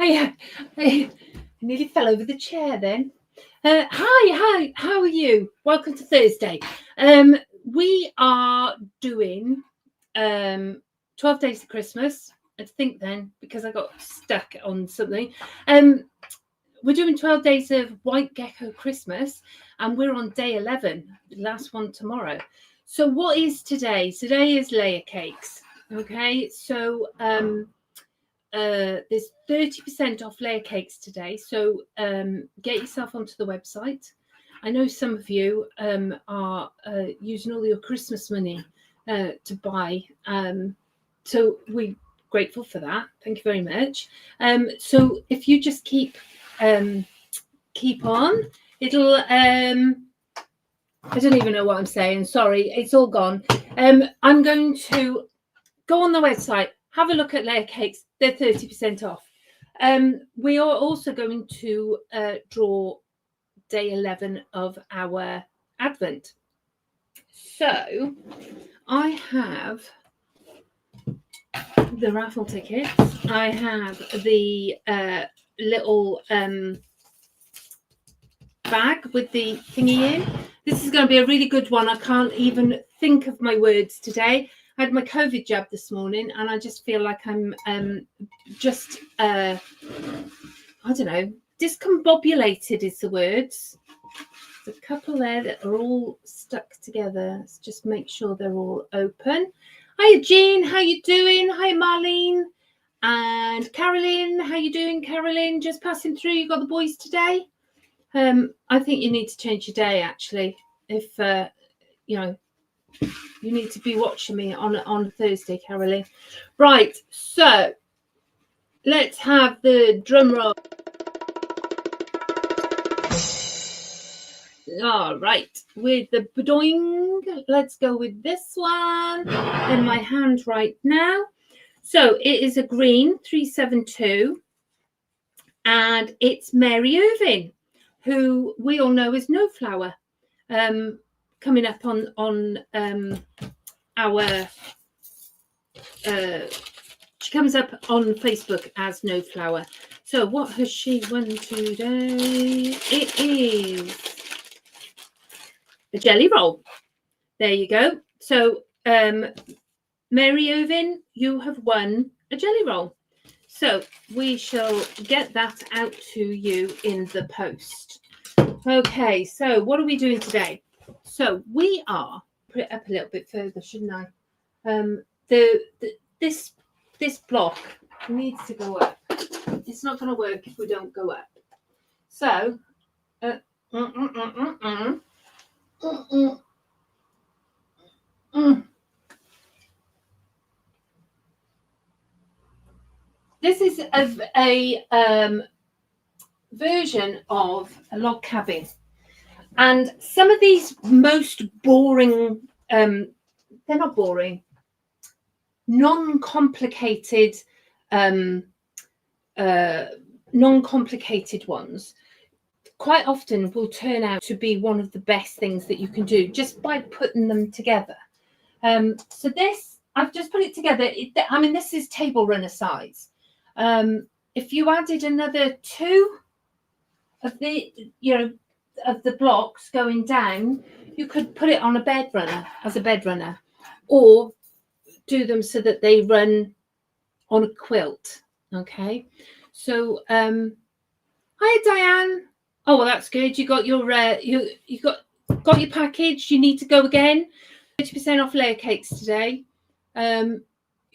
I nearly fell over the chair then. Hi, how are you? Welcome to Thursday. We are doing 12 days of Christmas. I think then, because I got stuck on something. We're doing 12 days of White Gecko Christmas, and we're on day 11, the last one tomorrow. So what is today? Today is layer cakes. Okay, so there's 30% off layer cakes today, so get yourself onto the website. I know some of you are using all your Christmas money to buy, so we're grateful for that. Thank you very much. So if you just keep on, it'll I don't even know what I'm saying, sorry, it's all gone. I'm going to go on the website, have a look at layer cakes. They're 30% off. We are also going to draw day 11 of our Advent. So I have the raffle tickets. I have the little bag with the thingy in. This is going to be a really good one. I can't even think of my words today. I had my COVID jab this morning, and I just feel like I'm just, I don't know, discombobulated is the words. There's a couple there that are all stuck together. Let's just make sure they're all open. Hiya, Jean. How you doing? Hi, Marlene. And Carolyn. How you doing, Carolyn? Just passing through. You got the boys today? I think you need to change your day, actually. If, you know, you need to be watching me on Thursday, Carolyn. Right, so let's have the drum roll. All right, with the badoing, let's go with this one in my hand right now. So it is a green 372, and it's Mary Irving, who we all know as No Flower. Coming up on our she comes up on Facebook as No Flower. So what has she won today? It is a jelly roll. There you go. So Mary Irving, you have won a jelly roll. So we shall get that out to you in the post. Okay, so what are we doing today? So we are, put it up a little bit further, shouldn't I? This block needs to go up. It's not going to work if we don't go up. So, this is a version of a log cabin. And some of these most boring, they're not boring, non-complicated ones quite often will turn out to be one of the best things that you can do just by putting them together. So this, I've just put it together. I mean, this is table runner size. If you added another 2 of the, of the blocks going down, you could put it on a bed runner as a bed runner, or do them so that they run on a quilt. Okay, so hi Diane. Oh well, that's good. You got your you got your package. You need to go again. 30% off layer cakes today. You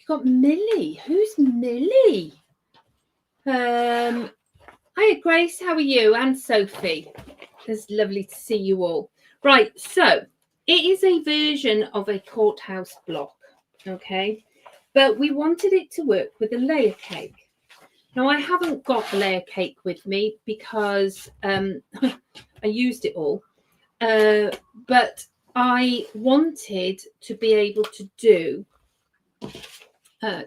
got Millie. Who's Millie? Hiya Grace, how are you? And Sophie. It's lovely to see you all. Right, so it is a version of a courthouse block, okay? But we wanted it to work with a layer cake. Now, I haven't got a layer cake with me because I used it all. But I wanted to be able to do,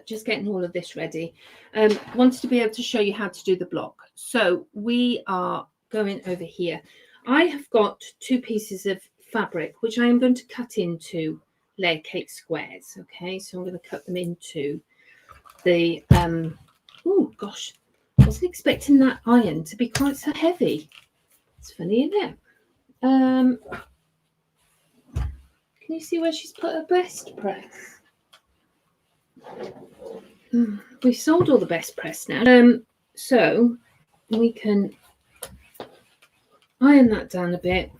just getting all of this ready, wanted to be able to show you how to do the block. So we are going over here. I have got 2 pieces of fabric, which I am going to cut into layer cake squares. Okay, so I'm going to cut them into the, oh gosh, I wasn't expecting that iron to be quite so heavy. It's funny, isn't it? Can you see where she's put her best press? We've sold all the best press now. So we can iron that down a bit.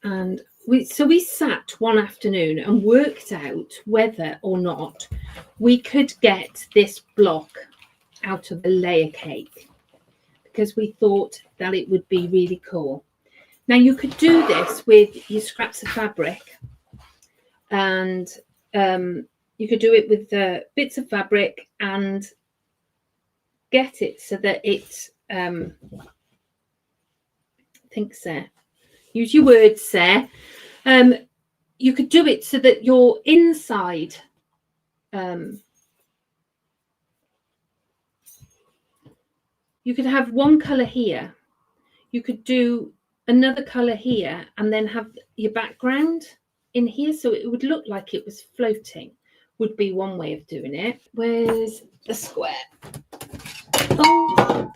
And we sat one afternoon and worked out whether or not we could get this block out of the layer cake, because we thought that it would be really cool. Now you could do this with your scraps of fabric, and you could do it with the bits of fabric and get it so that it think Sarah, use your words, Sarah. You could do it so that your inside you could have one colour here, you could do another colour here, and then have your background in here, so it would look like it was floating, would be one way of doing it. Where's the square? Oh.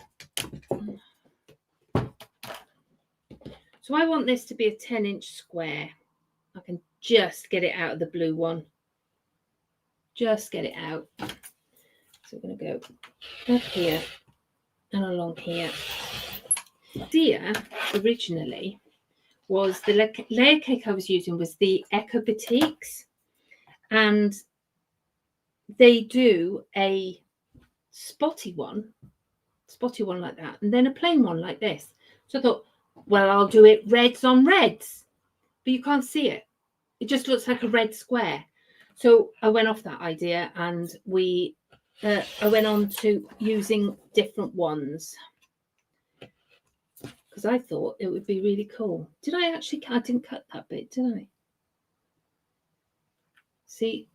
So I want this to be a 10-inch square. I can just get it out of the blue one. Just get it out. So we're going to go up here and along here. The idea originally was the layer cake I was using was the Gecko boutiques, and they do a spotty one like that, and then a plain one like this. So I thought, well, I'll do it reds on reds, but you can't see it. It just looks like a red square. So I went off that idea, and I went on to using different ones, because I thought it would be really cool. Did I actually? I didn't cut that bit, did I? See,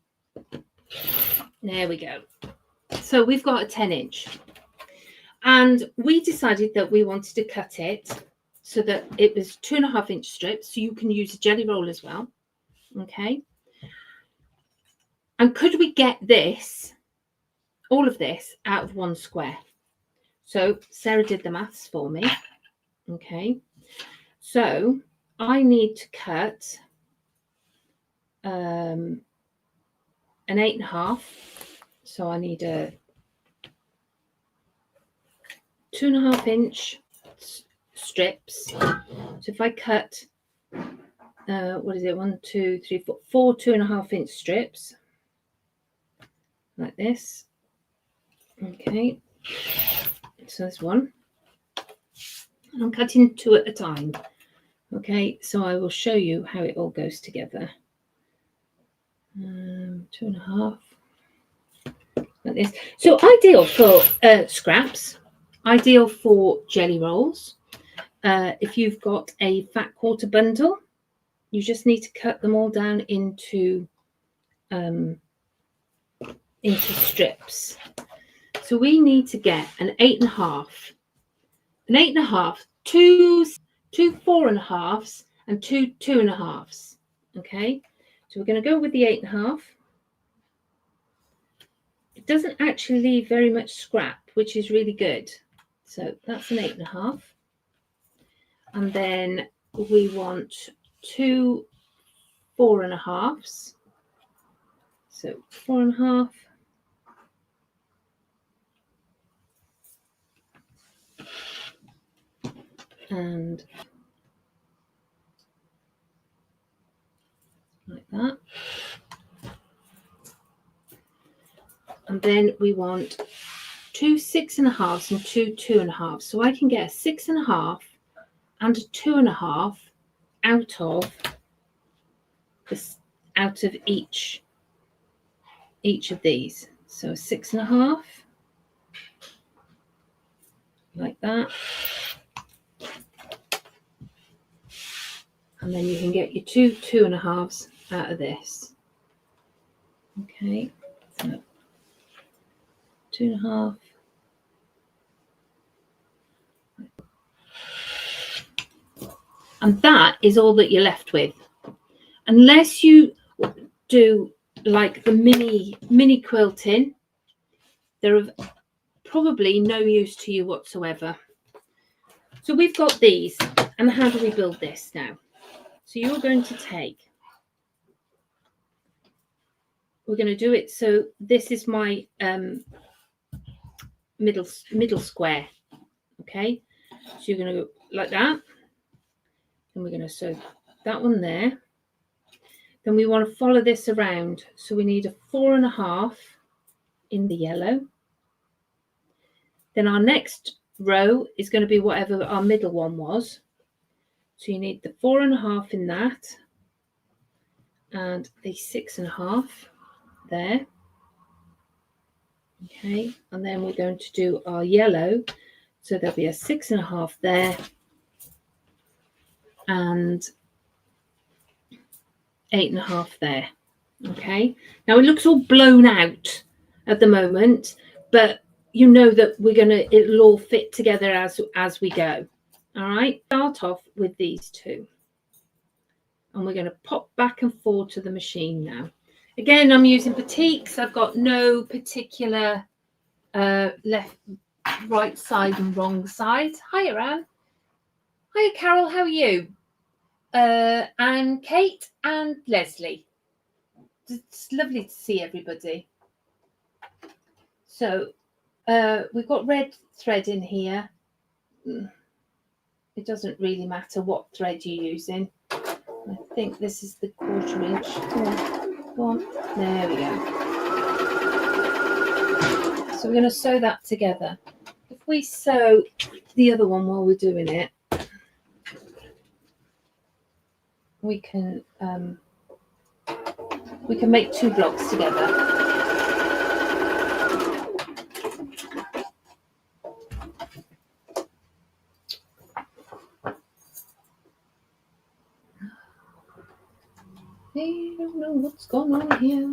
there we go. So we've got a 10-inch, and we decided that we wanted to cut it so that it was 2.5-inch strips, so you can use a jelly roll as well. Okay. And could we get this, all of this, out of one square? So Sarah did the maths for me. Okay. So I need to cut an 8.5. So I need a 2.5-inch strips. So if I cut, what is it? 1, 2, 3, 4, 4 2.5-inch strips like this. Okay. So there's one. I'm cutting 2 at a time. Okay, so I will show you how it all goes together. 2.5 like this. So ideal for scraps, ideal for jelly rolls. If you've got a fat quarter bundle, you just need to cut them all down into strips. So we need to get an 8.5, 2 4.5s, and 2 2.5s. Okay, so we're going to go with the 8.5. It doesn't actually leave very much scrap, which is really good. So that's an 8.5. And then we want 2 4.5s. So 4.5. And like that. And then we want 2 6.5s and 2 2.5s. So I can get a 6.5 and a 2.5 out of each of these. So 6.5 like that. And then you can get your 2 2.5s out of this. Okay, so 2.5. And that is all that you're left with. Unless you do like the mini quilting, there are probably no use to you whatsoever. So we've got these, and how do we build this now? So you're going to take, we're going to do it, so this is my middle square, okay? So you're going to go like that, and we're going to sew that one there. Then we want to follow this around, so we need a 4.5 in the yellow. Then our next row is going to be whatever our middle one was. So you need the 4.5 in that, and a 6.5 there. Okay, and then we're going to do our yellow. So there'll be a 6.5 there, and 8.5 there. Okay, now it looks all blown out at the moment, but you know that it'll all fit together as we go. All right, start off with these two, and we're going to pop back and forth to the machine now. Again, I'm using batiks. I've got no particular left, right side and wrong side. Hi, Anne. Hi, Carol. How are you? And Kate and Leslie. It's lovely to see everybody. So we've got red thread in here. It doesn't really matter what thread you're using. I think this is the 1/4 inch. Go on. There we go. So we're going to sew that together. If we sew the other one while we're doing it, we can make 2 blocks together. I don't know what's going on here.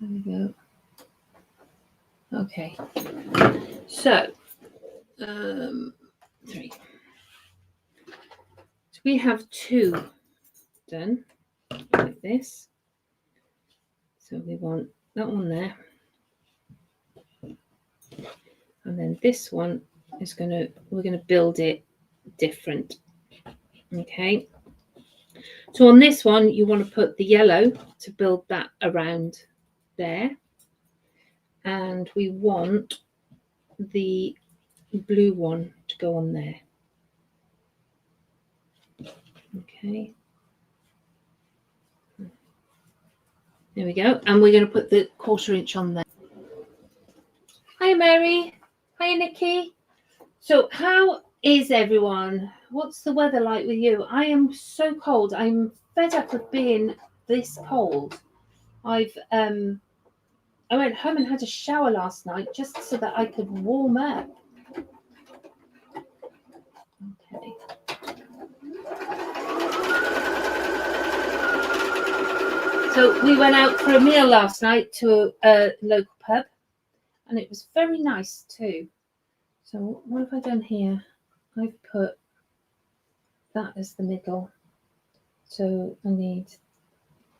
There we go. Okay. So 3. So we have 2 done like this. So we want that one there. And then this one is we're going to build it different. Okay. So on this one, you want to put the yellow to build that around there. And we want the blue one to go on there. Okay. There we go. And we're going to put the 1/4 inch on there. Hi, Mary. Hi, Nikki. So how is everyone? What's the weather like with you? I am so cold. I'm fed up of being this cold. I went home and had a shower last night just so that I could warm up. Okay. So we went out for a meal last night to a local pub, and it was very nice too. So what have I done here? I've put that as the middle. So I need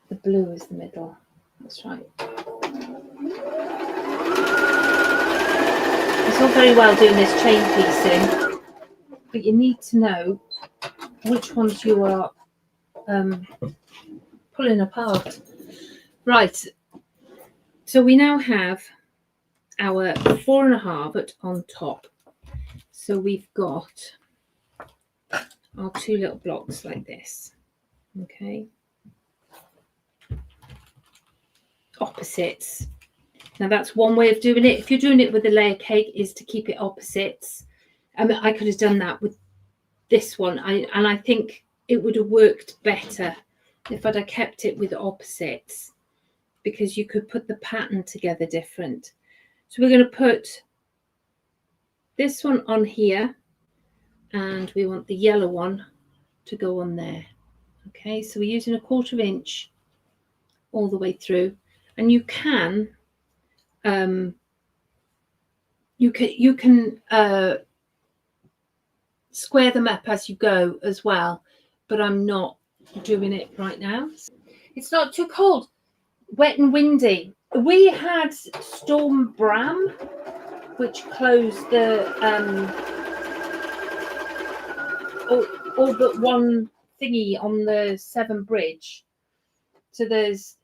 the blue as the middle. That's right. It's all very well doing this chain piecing, but you need to know which ones you are pulling apart. Right. So we now have our 4.5 on top. So we've got our 2 little blocks like this. Okay. Opposites. Now that's one way of doing it. If you're doing it with a layer cake, is to keep it opposites. I could have done that with this one, and I think it would have worked better if I'd have kept it with opposites, because you could put the pattern together different. So we're going to put this one on here, and we want the yellow one to go on there. Okay, so we're using a 1/4 inch all the way through, and you can square them up as you go as well, but I'm not doing it right now. It's not too cold, wet and windy. We had Storm Bram, which closed the all but one thingy on the Severn Bridge. So there's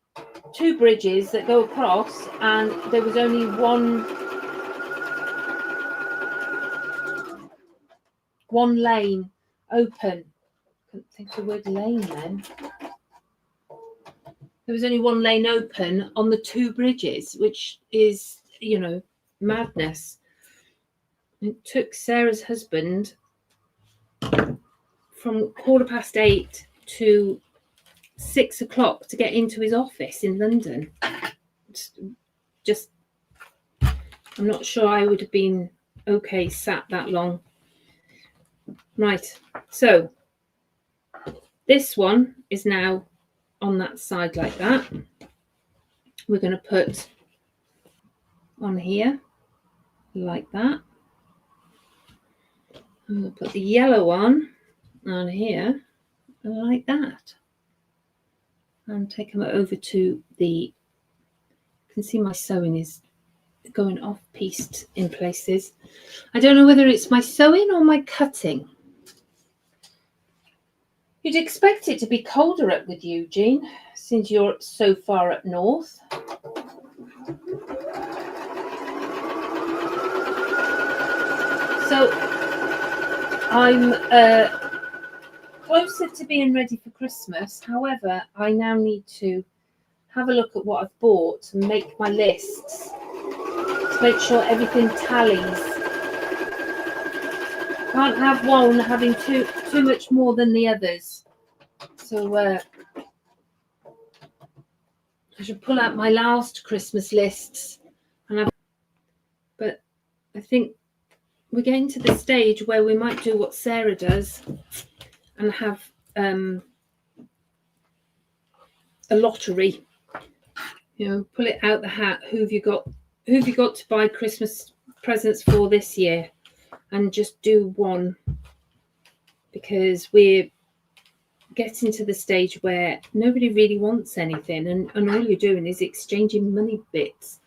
2 bridges that go across, and there was only one lane open. Couldn't think of the word lane then. There was only one lane open on the 2 bridges, which is, you know, madness. It took Sarah's husband from 8:15 to 6 o'clock to get into his office in London. Just, I'm not sure I would have been okay sat that long. Right, so this one is now on that side like that. We're going to put on here like that. I'm going to put the yellow one on here like that. And take them over to the, you can see my sewing is going off pieced in places. I don't know whether it's my sewing or my cutting. You'd expect it to be colder up with you, Jean, since you're so far up north. So I'm closer to being ready for Christmas. However, I now need to have a look at what I've bought and make my lists to make sure everything tallies. Can't have one having too much more than the others. So I should pull out my last Christmas lists, but I think we're getting to the stage where we might do what Sarah does and have a lottery. You know, pull it out the hat. Who have you got to buy Christmas presents for this year? And just do one, because we're getting to the stage where nobody really wants anything, and all you're doing is exchanging money bits.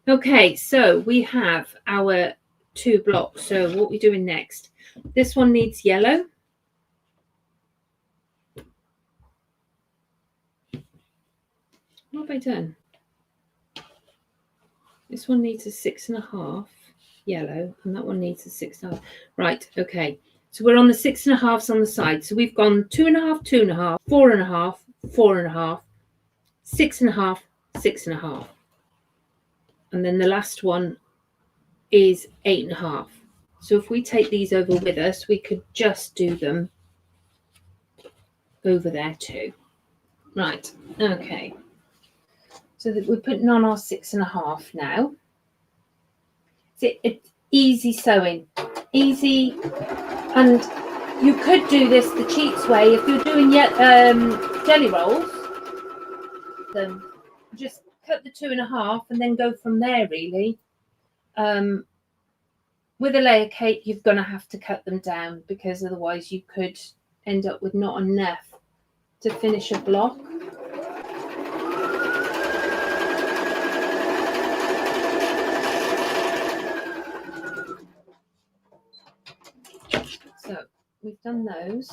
Okay, so we have our 2 blocks. So what are we doing next? This one needs yellow. What have I done? This one needs a 6.5 yellow, and that one needs a 6.5. Right, okay. So we're on the 6.5s on the side. So we've gone 2.5, 2.5, 4.5, 4.5, 6.5, 6.5. And then the last one is 8.5. So if we take these over with us, we could just do them over there too. Right, okay. So that we're putting on our 6.5 now. It's easy sewing, easy, and you could do this the cheats way. If you're doing jelly rolls, then just cut the 2.5 and then go from there. Really, with a layer cake, you're going to have to cut them down, because otherwise you could end up with not enough to finish a block. So we've done those.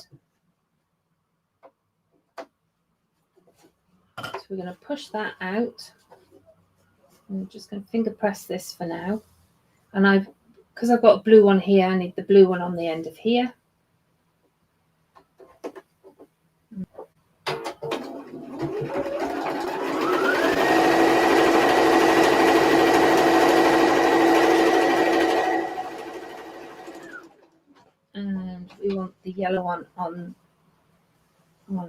So we're going to push that out. I'm just going to finger press this for now. And because I've got a blue one here, I need the blue one on the end of here. And we want the yellow one on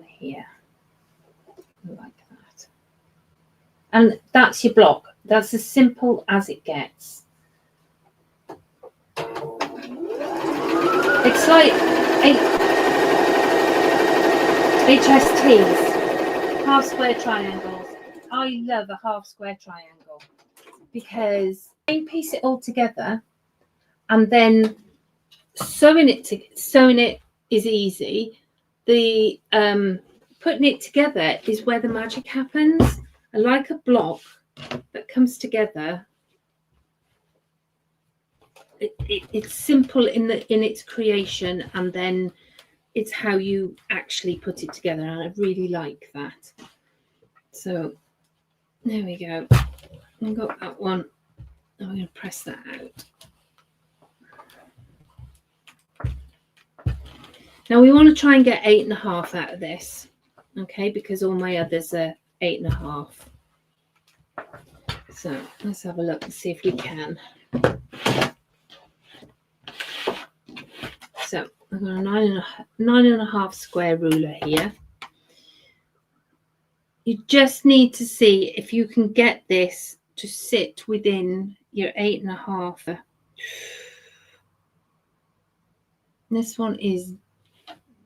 here, like that. And that's your block. That's as simple as it gets. It's like HSTs, half square triangles. I love a half square triangle because you piece it all together, and then sewing it is easy. The putting it together is where the magic happens. I like a block that comes together. It's simple in its creation, and then it's how you actually put it together, and I really like that. So there we go. I've got that one. I'm going to press that out. Now we want to try and get 8.5 out of this, okay, because all my others are 8.5. So let's have a look and see if we can. So I've got a 9.5 square ruler here. You just need to see if you can get this to sit within your 8.5. This one is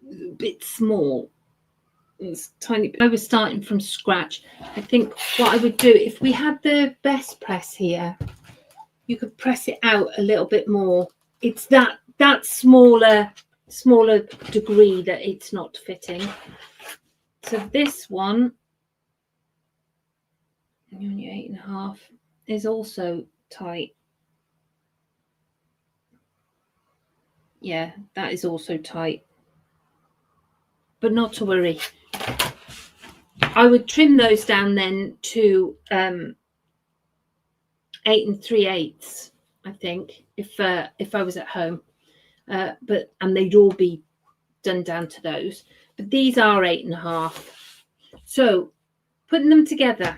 a bit small. It's tiny. I was starting from scratch. I think what I would do, if we had the best press here, you could press it out a little bit more. It's that smaller degree that it's not fitting. So this one, only 8.5, is also tight. Yeah, that is also tight, but not to worry. I would trim those down then to 8 3/8, I think, if I was at home, and they'd all be done down to those. But these are 8.5. So putting them together,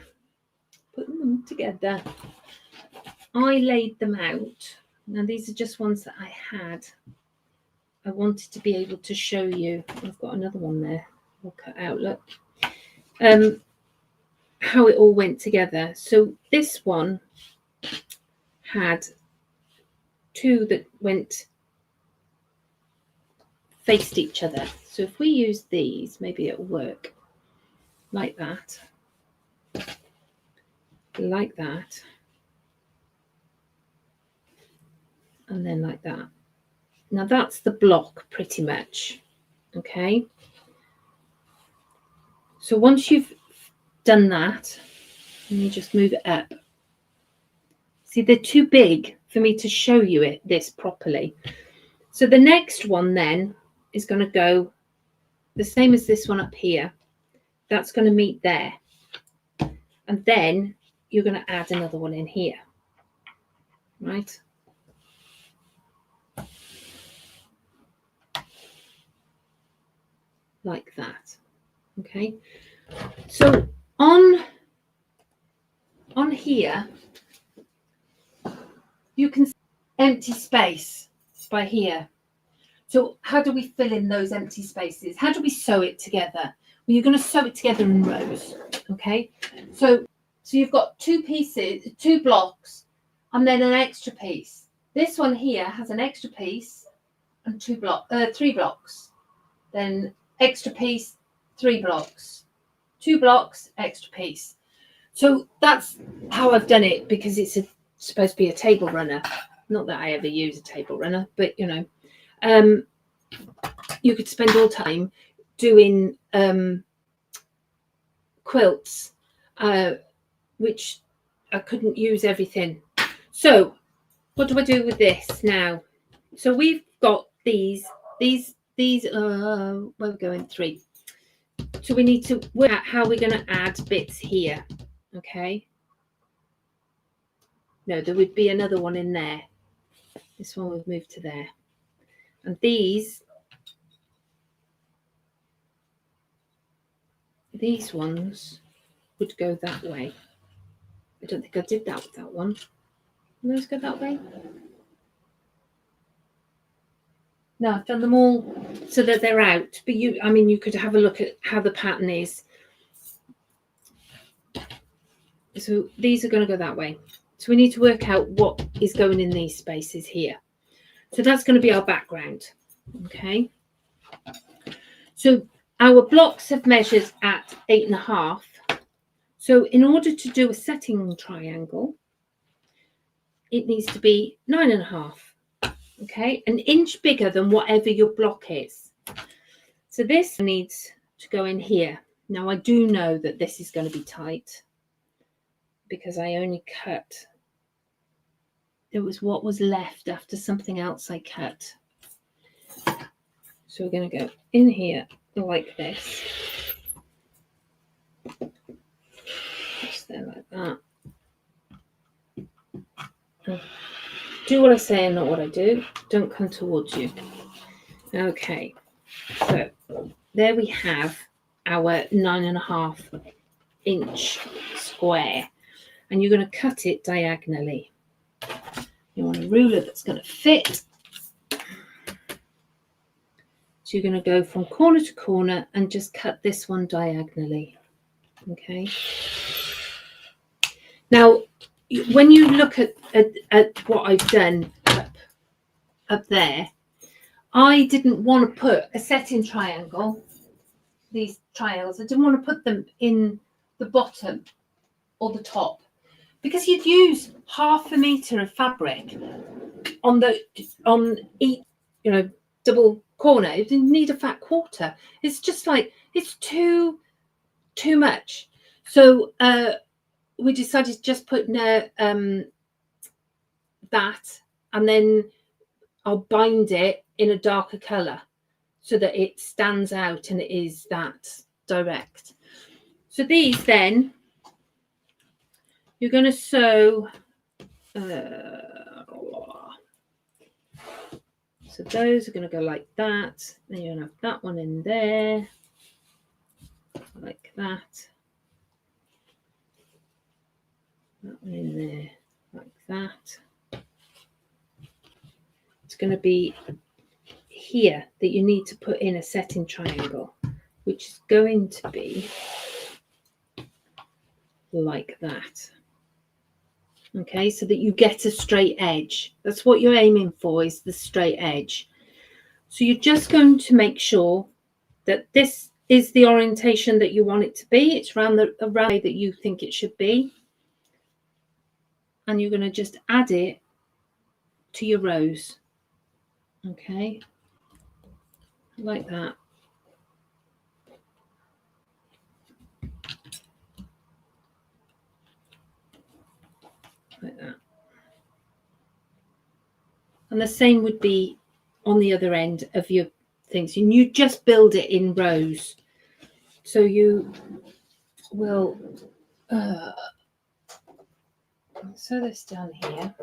I laid them out. Now these are just ones that I had. I wanted to be able to show you. I've got another one there. I'll cut out. Look, how it all went together. So this one had two that faced each other. So if we use these, maybe it'll work like that, and then like that. Now that's the block pretty much, okay? So once you've done that, let me just move it up. See, they're too big for me to show you this properly. So the next one then is going to go the same as this one up here. That's going to meet there. And then you're going to add another one in here, right? Like that, okay? So on here, you can see empty space by here. So how do we fill in those empty spaces? How do we sew it together? Well, you're going to sew it together in rows, okay? So you've got two pieces, two blocks, and then an extra piece. This one here has an extra piece and 3 blocks. Then extra piece, 3 blocks. 2 blocks, extra piece. So that's how I've done it, because it's supposed to be a table runner. Not that I ever use a table runner, but you know, you could spend all time doing quilts, which I couldn't use everything. So what do I do with this now? So we've got these where we're going 3. So we need to work out how we're going to add bits here, okay? No, there would be another one in there. This one we've moved to there. And these ones would go that way. I don't think I did that with that one. Will those go that way? No, I've done them all so that they're out. But you could have a look at how the pattern is. So these are going to go that way. So we need to work out what is going in these spaces here. So that's going to be our background. Okay. So our blocks have measured at 8.5. So in order to do a setting triangle, it needs to be 9.5. Okay, an inch bigger than whatever your block is. So this needs to go in here. Now I do know that this is going to be tight because I only cut, it was what was left after something else I cut. So we're going to go in here like this. Just there like that. Do what I say and not what I do. Don't come towards you. Okay, so there we have our 9.5 inch square, and you're going to cut it diagonally. You want a ruler that's going to fit. So you're going to go from corner to corner and just cut this one diagonally. Okay. Now, when you look at what I've done up there, I didn't want to put a setting triangle, these triangles, I didn't want to put them in the bottom or the top, because you'd use 1/2 meter of fabric on each, double corner. You didn't need a fat quarter. It's just like, it's too much. So we decided to just put that, and then I'll bind it in a darker colour so that it stands out and it is that direct. So these then, you're going to sew, so those are going to go like that. Then you're going to have that one in there, like that. That one in there, like that. It's going to be here that you need to put in a setting triangle, which is going to be like that. Okay, so that you get a straight edge. That's what you're aiming for, is the straight edge. So you're just going to make sure that this is the orientation that you want it to be. It's around the way that you think it should be. And you're going to just add it to your rows. Okay, like that. Like that. And the same would be on the other end of your things. And you just build it in rows. So you will sew this down here.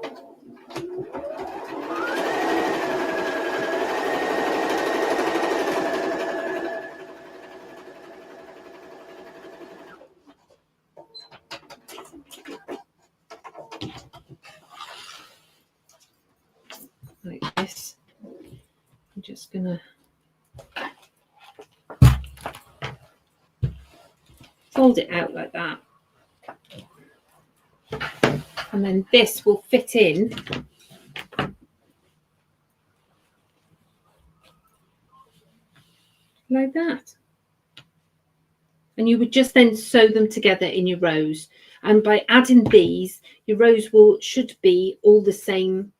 Like this. I'm just gonna fold it out like that, and then this will fit in like that, and you would just then sew them together in your rows. And by adding these, your rows should be all the same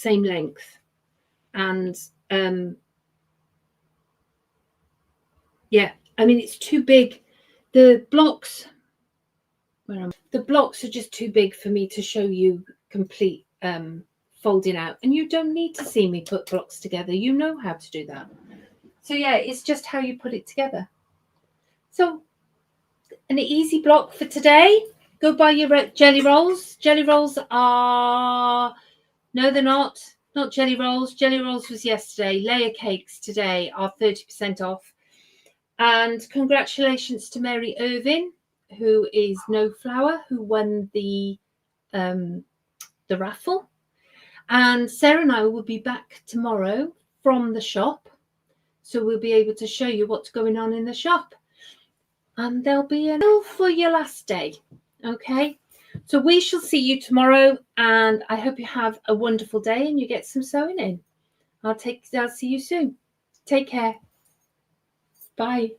length. And yeah, I mean, it's too big. The blocks are just too big for me to show you complete folding out, and you don't need to see me put blocks together. You know how to do that. So yeah, it's just how you put it together. So an easy block for today. Go buy your jelly rolls. Jelly rolls are, no, they're not jelly rolls. Jelly rolls was yesterday. Layer cakes today are 30% off. And congratulations to Mary Irvin, who is No Flour, who won the raffle. And Sarah and I will be back tomorrow from the shop, so we'll be able to show you what's going on in the shop. And there'll be a meal for your last day. Okay, so we shall see you tomorrow, and I hope you have a wonderful day and you get some sewing in. I'll see you soon. Take care. Bye.